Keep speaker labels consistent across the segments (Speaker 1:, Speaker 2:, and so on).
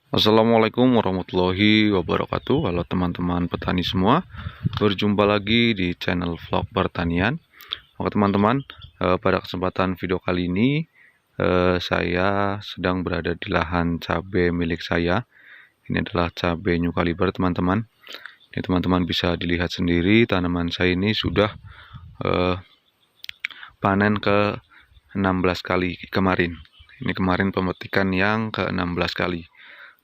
Speaker 1: Assalamualaikum warahmatullahi wabarakatuh. Halo teman-teman petani semua, berjumpa lagi di channel vlog pertanian. Oke teman-teman, pada kesempatan video kali ini saya sedang berada di lahan cabai milik saya. Ini adalah cabai New Caliber teman-teman. Ini teman-teman bisa dilihat sendiri, tanaman saya ini sudah panen ke 16 kali kemarin. Ini kemarin pemetikan yang ke 16 kali.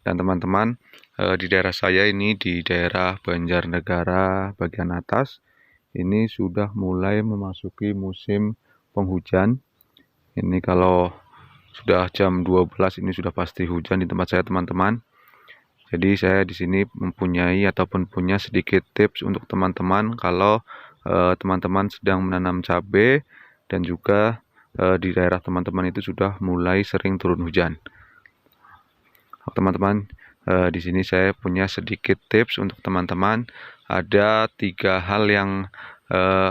Speaker 1: Dan teman-teman, di daerah saya ini di daerah Banjarnegara bagian atas ini sudah mulai memasuki musim penghujan. Ini kalau sudah jam 12 ini sudah pasti hujan di tempat saya teman-teman. Jadi saya di sini mempunyai ataupun punya sedikit tips untuk teman-teman kalau teman-teman sedang menanam cabai dan juga di daerah teman-teman itu sudah mulai sering turun hujan. Teman-teman, di sini saya punya sedikit tips untuk teman-teman. Ada 3 hal yang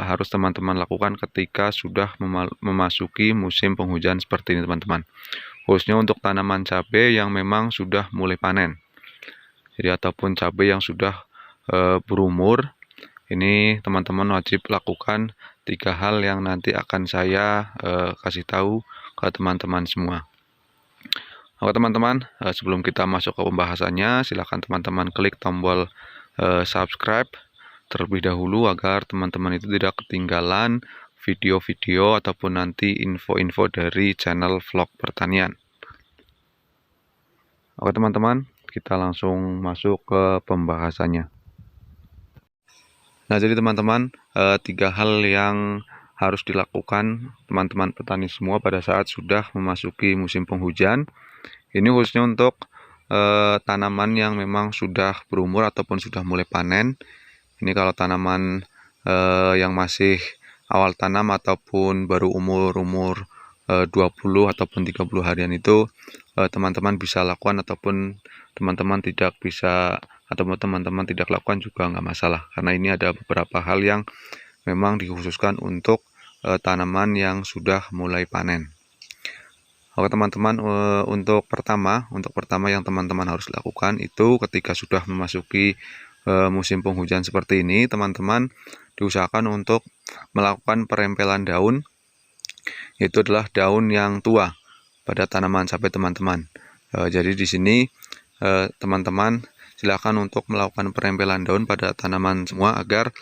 Speaker 1: harus teman-teman lakukan ketika sudah memasuki musim penghujan seperti ini teman-teman. Khususnya untuk tanaman cabai yang memang sudah mulai panen. Jadi ataupun cabai yang sudah berumur, ini teman-teman wajib lakukan 3 hal yang nanti akan saya kasih tahu ke teman-teman semua. Oke teman-teman, sebelum kita masuk ke pembahasannya, silakan teman-teman klik tombol subscribe terlebih dahulu agar teman-teman itu tidak ketinggalan video-video ataupun nanti info-info dari channel vlog pertanian. Oke teman-teman, kita langsung masuk ke pembahasannya. Nah jadi teman-teman, 3 hal yang harus dilakukan teman-teman petani semua pada saat sudah memasuki musim penghujan. Ini khususnya untuk tanaman yang memang sudah berumur ataupun sudah mulai panen. Ini kalau tanaman yang masih awal tanam ataupun baru umur 20 ataupun 30 harian itu teman-teman bisa lakukan ataupun teman-teman tidak bisa ataupun teman-teman tidak lakukan juga nggak masalah. Karena ini ada beberapa hal yang memang dikhususkan untuk tanaman yang sudah mulai panen. Oke teman-teman, untuk pertama yang teman-teman harus lakukan itu ketika sudah memasuki musim penghujan seperti ini, teman-teman diusahakan untuk melakukan perempelan daun, yaitu adalah daun yang tua pada tanaman cabai teman-teman. Jadi di sini teman-teman silakan untuk melakukan perempelan daun pada tanaman semua agar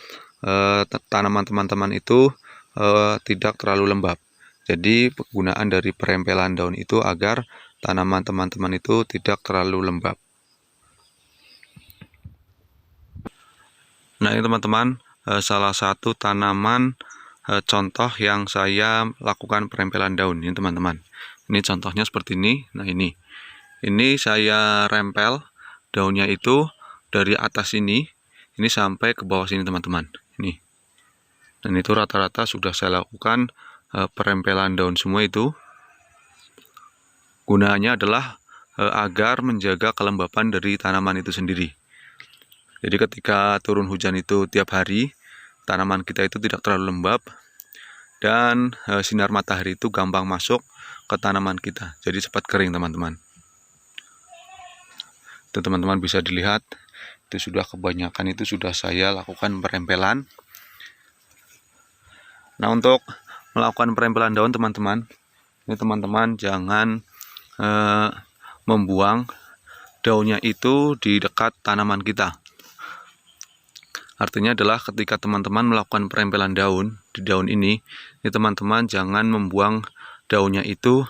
Speaker 1: tanaman teman-teman itu tidak terlalu lembab. Jadi penggunaan dari perempelan daun itu agar tanaman teman-teman itu tidak terlalu lembab. Nah ini teman-teman, salah satu tanaman contoh yang saya lakukan perempelan daun ini teman-teman. Ini contohnya seperti ini. Nah ini saya rempel daunnya itu dari atas ini sampai ke bawah sini teman-teman. Ini. Dan itu rata-rata sudah saya lakukan perempelan daun semua itu. Gunanya adalah agar menjaga kelembapan dari tanaman itu sendiri. Jadi ketika turun hujan itu tiap hari, tanaman kita itu tidak terlalu lembab dan sinar matahari itu gampang masuk ke tanaman kita. Jadi cepat kering teman-teman. Itu teman-teman bisa dilihat, itu sudah kebanyakan itu sudah saya lakukan perempelan. Nah untuk melakukan perempelan daun teman-teman, ini teman-teman jangan membuang daunnya itu di dekat tanaman kita. Artinya adalah ketika teman-teman melakukan perempelan daun di daun ini teman-teman jangan membuang daunnya itu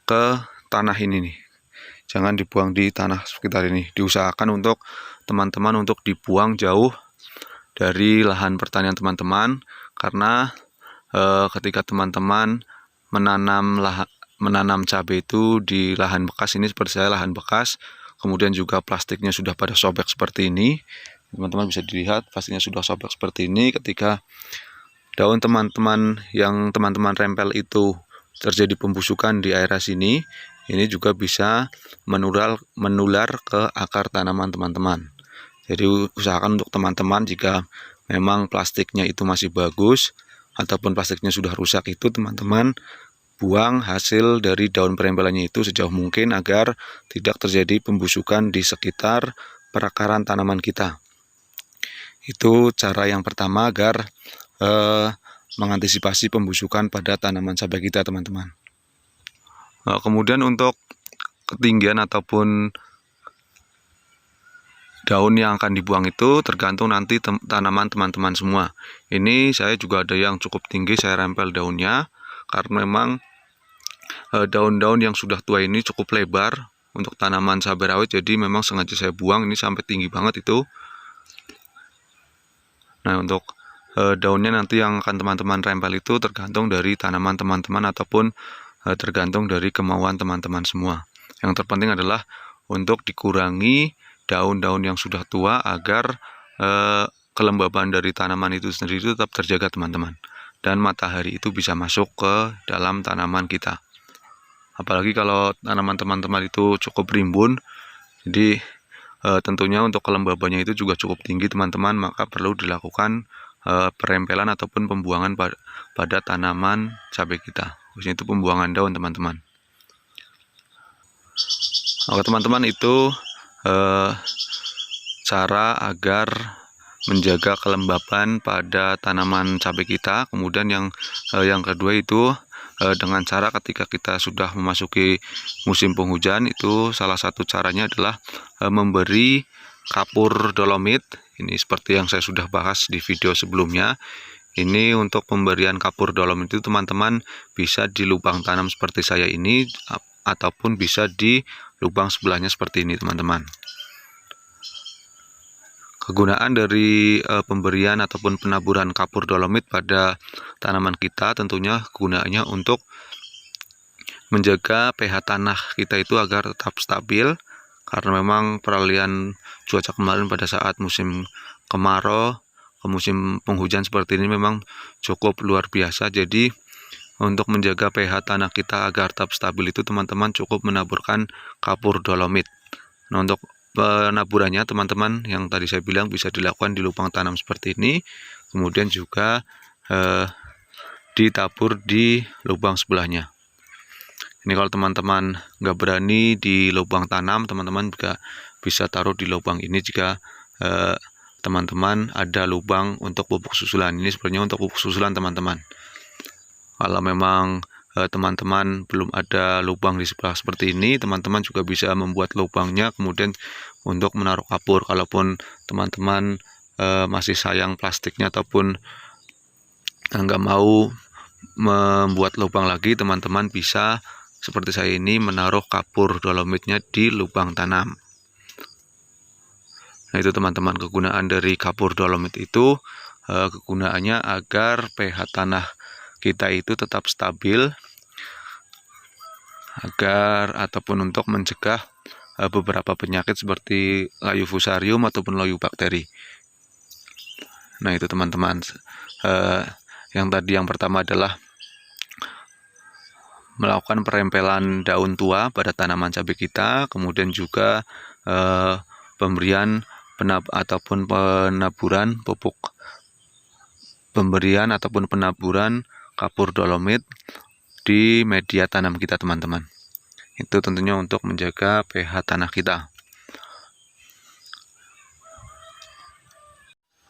Speaker 1: ke tanah ini nih. Jangan dibuang di tanah sekitar ini. Diusahakan untuk teman-teman untuk dibuang jauh dari lahan pertanian teman-teman, karena ketika teman-teman menanam cabai itu di lahan bekas ini seperti saya lahan bekas, kemudian juga plastiknya sudah pada sobek seperti ini. Teman-teman bisa dilihat plastiknya sudah sobek seperti ini. Ketika daun teman-teman yang teman-teman rempel itu terjadi pembusukan di area sini, ini juga bisa menular ke akar tanaman teman-teman. Jadi usahakan untuk teman-teman jika memang plastiknya itu masih bagus ataupun plastiknya sudah rusak itu teman-teman buang hasil dari daun perempelannya itu sejauh mungkin agar tidak terjadi pembusukan di sekitar perakaran tanaman kita. Itu cara yang pertama agar mengantisipasi pembusukan pada tanaman cabai kita, teman-teman. Kemudian untuk ketinggian ataupun daun yang akan dibuang itu tergantung nanti tanaman teman-teman semua. Ini saya juga ada yang cukup tinggi, saya rempel daunnya karena memang daun-daun yang sudah tua ini cukup lebar untuk tanaman cabai rawit, jadi memang sengaja saya buang ini sampai tinggi banget itu. Nah, untuk daunnya nanti yang akan teman-teman rempel itu tergantung dari tanaman teman-teman ataupun tergantung dari kemauan teman-teman semua. Yang terpenting adalah untuk dikurangi daun-daun yang sudah tua agar kelembaban dari tanaman itu sendiri tetap terjaga, teman-teman, dan matahari itu bisa masuk ke dalam tanaman kita. Apalagi kalau tanaman teman-teman itu cukup rimbun, jadi tentunya untuk kelembabannya itu juga cukup tinggi, teman-teman, maka perlu dilakukan perempelan ataupun pembuangan pada tanaman cabai kita, khususnya itu pembuangan daun, teman-teman. Oke, teman-teman, itu cara agar menjaga kelembapan pada tanaman cabai kita. Kemudian yang kedua itu dengan cara ketika kita sudah memasuki musim penghujan, itu salah satu caranya adalah memberi kapur dolomit. Ini seperti yang saya sudah bahas di video sebelumnya. Ini untuk pemberian kapur dolomit itu, teman-teman, bisa di lubang tanam seperti saya ini ataupun bisa di lubang sebelahnya seperti ini, teman-teman. Kegunaan dari pemberian ataupun penaburan kapur dolomit pada tanaman kita tentunya kegunaannya untuk menjaga pH tanah kita itu agar tetap stabil, karena memang peralihan cuaca kemarin pada saat musim kemarau ke musim penghujan seperti ini memang cukup luar biasa. Jadi untuk menjaga pH tanah kita agar tetap stabil itu, teman-teman, cukup menaburkan kapur dolomit. Nah, untuk penaburannya, teman-teman, yang tadi saya bilang bisa dilakukan di lubang tanam seperti ini, kemudian juga ditabur di lubang sebelahnya. Ini kalau teman-teman nggak berani di lubang tanam, teman-teman juga bisa taruh di lubang ini jika teman-teman ada lubang untuk pupuk susulan. Ini sebenarnya untuk pupuk susulan, teman-teman. Kalau memang teman-teman belum ada lubang di sebelah seperti ini, teman-teman juga bisa membuat lubangnya kemudian untuk menaruh kapur. Kalaupun teman-teman masih sayang plastiknya ataupun nggak mau membuat lubang lagi, teman-teman bisa seperti saya ini menaruh kapur dolomitnya di lubang tanam. Nah, itu, teman-teman, kegunaan dari kapur dolomit itu kegunaannya agar pH tanah kita itu tetap stabil, agar ataupun untuk mencegah beberapa penyakit seperti layu fusarium ataupun layu bakteri. Nah, itu, teman-teman, yang pertama adalah melakukan perempelan daun tua pada tanaman cabai kita, kemudian juga pemberian ataupun penaburan pupuk, pemberian ataupun penaburan kapur dolomit di media tanam kita, teman-teman. Itu tentunya untuk menjaga pH tanah kita.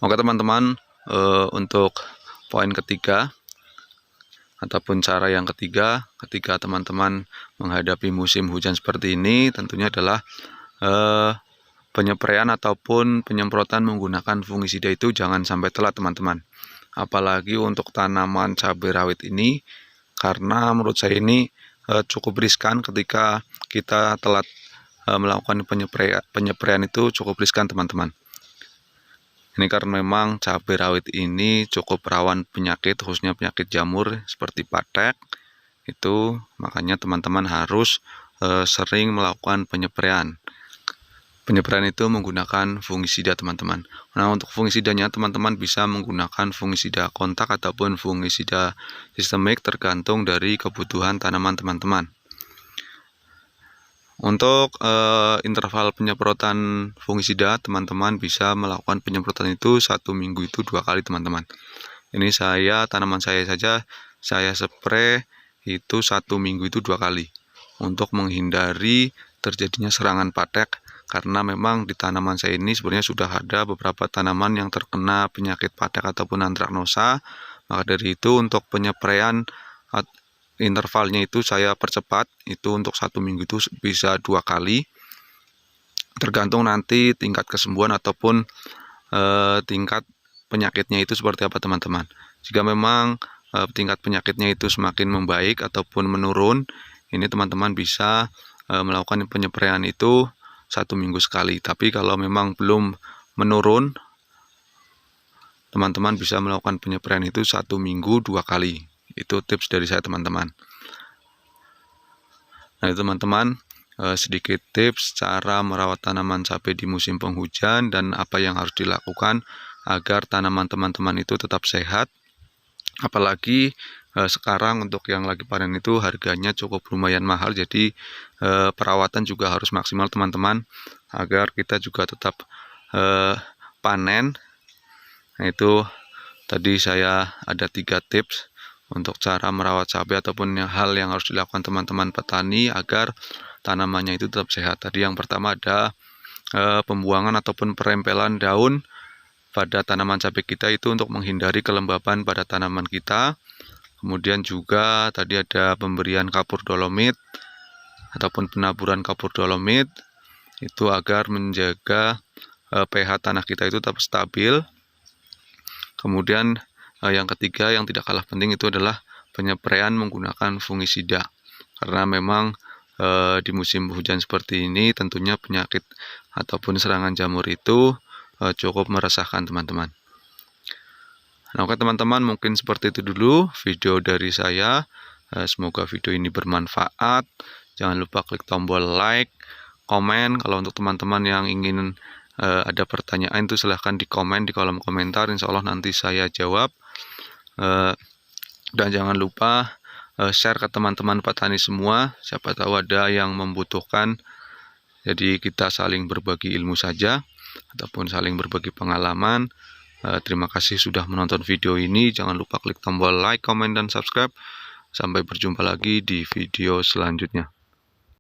Speaker 1: Oke, teman-teman, untuk poin ketiga ataupun cara yang ketiga ketika teman-teman menghadapi musim hujan seperti ini, tentunya adalah penyepraian ataupun penyemprotan menggunakan fungisida itu jangan sampai telat, teman-teman. Apalagi untuk tanaman cabai rawit ini, karena menurut saya ini cukup riskan ketika kita telat melakukan penyempraian itu cukup riskan, teman-teman. Ini karena memang cabai rawit ini cukup rawan penyakit, khususnya penyakit jamur seperti patek. Itu makanya teman-teman harus sering melakukan penyempraian. Penyempraian itu menggunakan fungisida, teman-teman. Nah, untuk fungisidanya, teman-teman bisa menggunakan fungisida kontak ataupun fungisida sistemik tergantung dari kebutuhan tanaman teman-teman. Untuk interval penyemprotan fungisida, teman-teman bisa melakukan penyemprotan itu 1 minggu itu 2 kali, teman-teman. Ini tanaman saya saja saya spray itu 1 minggu itu 2 kali untuk menghindari terjadinya serangan patek, karena memang di tanaman saya ini sebenarnya sudah ada beberapa tanaman yang terkena penyakit patek ataupun antraknosa. Maka dari itu untuk penyepraian intervalnya itu saya percepat, itu untuk 1 minggu itu bisa 2 kali, tergantung nanti tingkat kesembuhan ataupun tingkat penyakitnya itu seperti apa teman-teman. Jika memang tingkat penyakitnya itu semakin membaik ataupun menurun, ini teman-teman bisa melakukan penyepraian itu 1 minggu sekali. Tapi kalau memang belum menurun, teman-teman bisa melakukan penyepraian itu 1 minggu 2 kali. Itu tips dari saya teman-teman. Nah teman-teman, sedikit tips cara merawat tanaman cabai di musim penghujan dan apa yang harus dilakukan agar tanaman teman-teman itu tetap sehat. Apalagi sekarang untuk yang lagi panen itu harganya cukup lumayan mahal, jadi perawatan juga harus maksimal teman-teman agar kita juga tetap panen. Nah itu tadi saya ada 3 tips untuk cara merawat cabai ataupun hal yang harus dilakukan teman-teman petani agar tanamannya itu tetap sehat. Tadi yang pertama ada pembuangan ataupun perempelan daun pada tanaman cabai kita itu untuk menghindari kelembapan pada tanaman kita. Kemudian juga tadi ada pemberian kapur dolomit ataupun penaburan kapur dolomit itu agar menjaga pH tanah kita itu tetap stabil. Kemudian yang ketiga yang tidak kalah penting itu adalah penyepraian menggunakan fungisida, karena memang di musim hujan seperti ini tentunya penyakit ataupun serangan jamur itu cukup meresahkan teman-teman. Nah, oke teman-teman, mungkin seperti itu dulu video dari saya. Semoga video ini bermanfaat. Jangan lupa klik tombol like, komen. Kalau untuk teman-teman yang ingin ada pertanyaan itu silahkan di komen di kolom komentar, insya Allah nanti saya jawab. Dan jangan lupa share ke teman-teman petani semua, siapa tahu ada yang membutuhkan. Jadi kita saling berbagi ilmu saja ataupun saling berbagi pengalaman. Terima kasih sudah menonton video ini. Jangan lupa klik tombol like, komen, dan subscribe. Sampai berjumpa lagi di video selanjutnya.